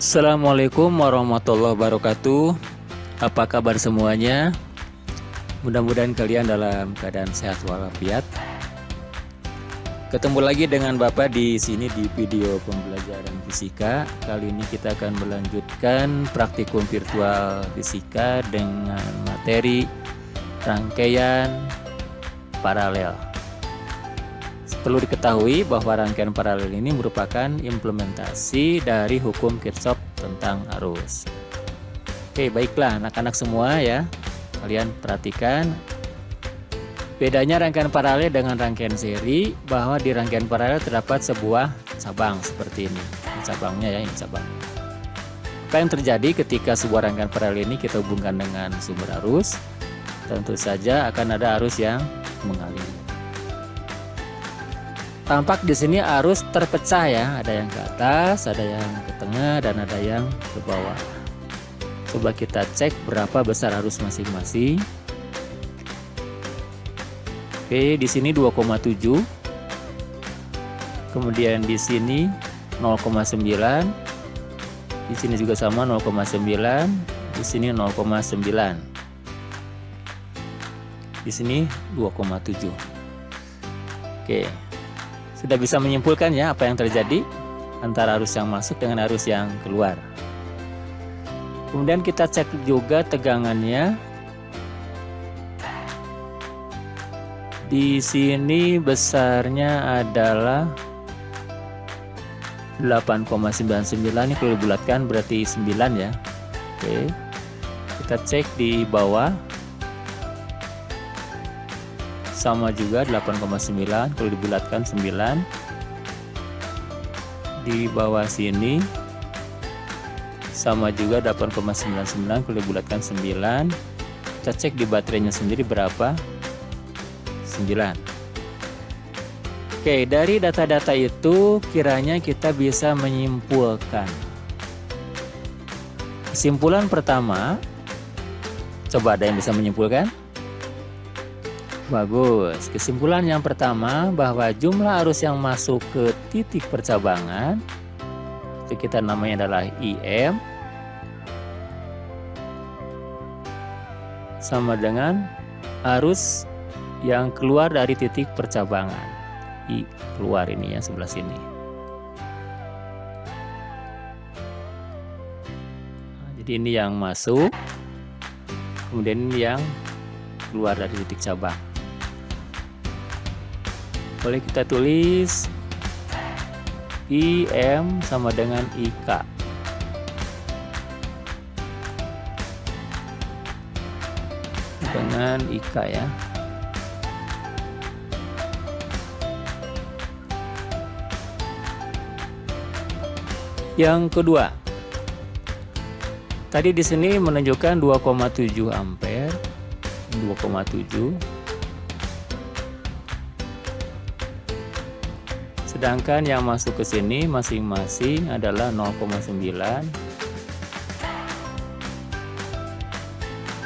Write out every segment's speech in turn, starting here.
Assalamualaikum warahmatullahi wabarakatuh. Apa kabar semuanya? Mudah-mudahan kalian dalam keadaan sehat walafiat. Ketemu lagi dengan Bapak di sini di video pembelajaran fisika. Kali ini kita akan melanjutkan praktikum virtual fisika dengan materi rangkaian paralel. Perlu diketahui bahwa rangkaian paralel ini merupakan implementasi dari hukum Kirchhoff tentang arus. Oke, baiklah anak-anak semua ya. Kalian perhatikan bedanya rangkaian paralel dengan rangkaian seri, bahwa di rangkaian paralel terdapat sebuah cabang seperti ini. Ini cabangnya ya, ini cabangnya. Apa yang terjadi ketika sebuah rangkaian paralel ini kita hubungkan dengan sumber arus? Tentu saja akan ada arus yang mengalir. Tampak di sini arus terpecah ya, ada yang ke atas, ada yang ke tengah, dan ada yang ke bawah. Coba kita cek berapa besar arus masing-masing. Oke, di sini 2,7. Kemudian di sini 0,9. Di sini juga sama 0,9. Di sini 0,9. Di sini 2,7. Oke. Sudah bisa menyimpulkan ya apa yang terjadi antara arus yang masuk dengan arus yang keluar. Kemudian kita cek juga tegangannya. Di sini besarnya adalah 8,99. Ini kalau dibulatkan berarti 9 ya. Oke. Kita cek di bawah. Sama juga 8,9, kalau dibulatkan 9. Di bawah sini sama juga 8,99, kalau dibulatkan 9. Kita cek di baterainya sendiri berapa? 9. Oke, dari data-data itu kiranya kita bisa menyimpulkan. Kesimpulan pertama, coba ada yang bisa menyimpulkan? Bagus. Kesimpulan yang pertama bahwa jumlah arus yang masuk ke titik percabangan itu kita namanya adalah IM sama dengan arus yang keluar dari titik percabangan. I keluar ini ya, sebelah sini. Nah, jadi ini yang masuk, kemudian ini yang keluar dari titik cabang. Boleh kita tulis IM sama dengan IK. Dengan IK ya. Yang kedua, tadi di sini menunjukkan 2,7 ampere, 2,7. Sedangkan yang masuk ke sini masing-masing adalah 0,9.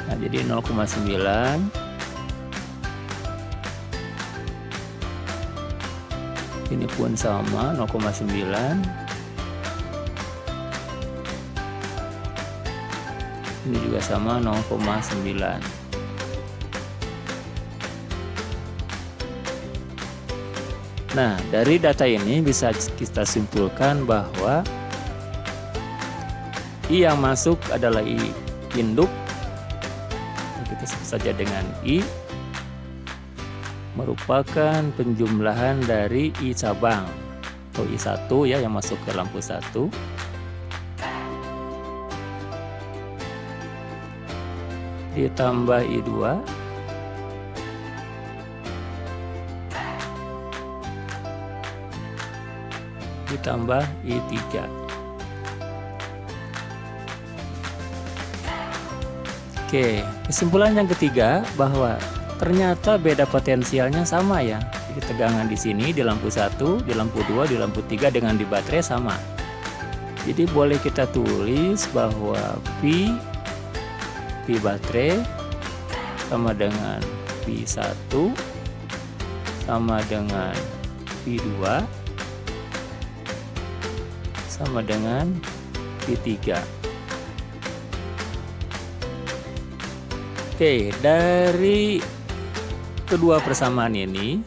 Nah, jadi 0,9. Ini pun sama 0,9. Ini juga sama 0,9. Nah, dari data ini bisa kita simpulkan bahwa I yang masuk adalah I induk. Kita sebut saja dengan I, merupakan penjumlahan dari I cabang atau I1 ya, yang masuk ke lampu 1. Ditambah I2 ditambah I3. Oke, kesimpulan yang ketiga bahwa ternyata beda potensialnya sama ya. Jadi tegangan di sini di lampu 1, di lampu 2, di lampu 3 dengan di baterai sama. Jadi boleh kita tulis bahwa P baterai sama dengan P1 sama dengan P2 sama dengan V3. Oke, dari kedua persamaan ini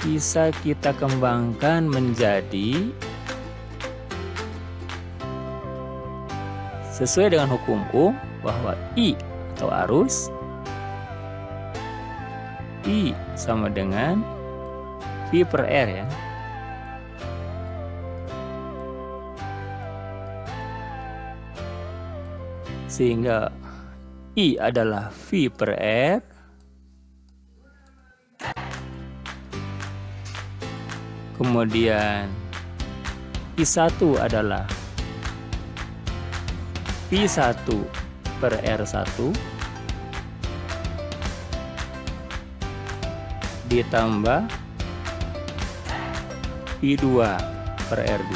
bisa kita kembangkan menjadi sesuai dengan hukum Ohm bahwa I atau arus I sama dengan V per R ya. Sehingga I adalah V per R kemudian I1 adalah V1 per R1 ditambah V2 per R2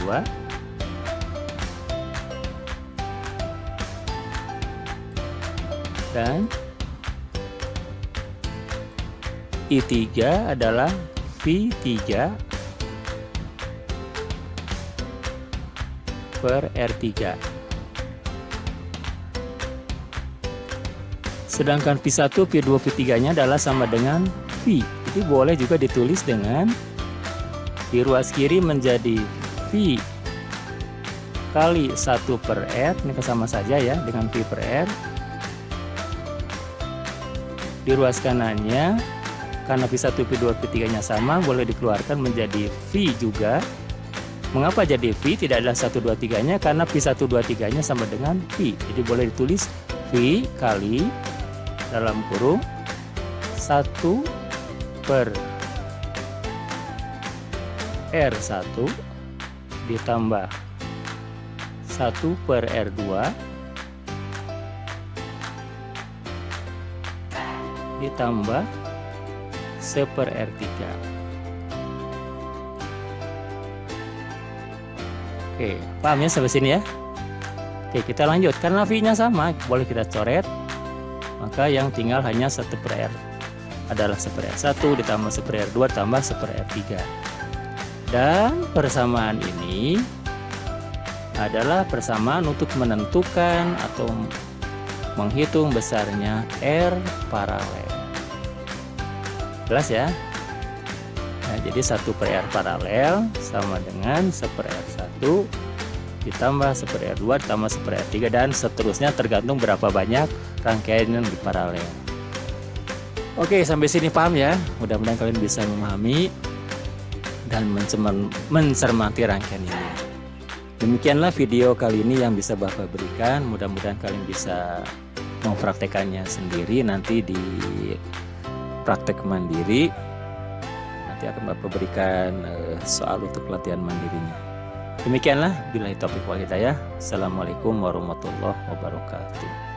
dan I3 adalah V3 per R3. Sedangkan V1, V2, V3 nya adalah sama dengan V. Jadi boleh juga ditulis dengan di ruas kiri menjadi V kali 1 per R. Ini sama saja ya dengan V per R. Di ruas kanannya karena V1, V2, V3 nya sama boleh dikeluarkan menjadi V juga. Mengapa jadi V? Tidak ada 1, 2, 3 nya karena V1, 2, 3 nya sama dengan V. Jadi boleh ditulis V kali dalam kurung 1 per R1 ditambah 1 per R2 ditambah 1 per R3. Oke, paham ya sampai sini ya? Oke, kita lanjut. Karena V-nya sama, boleh kita coret. Maka yang tinggal hanya 1 per R adalah 1 per R1 ditambah 1 per R2 ditambah 1 per R3. Dan persamaan ini adalah persamaan untuk menentukan atau menghitung besarnya R paralel. Jelas ya? Nah, jadi 1 per R paralel sama dengan 1 per R1 ditambah 1 per R2 ditambah 1 per R3 dan seterusnya tergantung berapa banyak rangkaian yang di paralel. Oke, sampai sini paham ya? Mudah-mudahan kalian bisa memahami dan mencermati rangkaian ini. Demikianlah video kali ini yang bisa Bapak berikan. Mudah-mudahan kalian bisa mempraktekannya sendiri nanti di praktek mandiri. Nanti akan Bapak berikan soal untuk latihan mandirinya. Demikianlah, billahi taufiq wal hidayah. Assalamualaikum warahmatullahi wabarakatuh.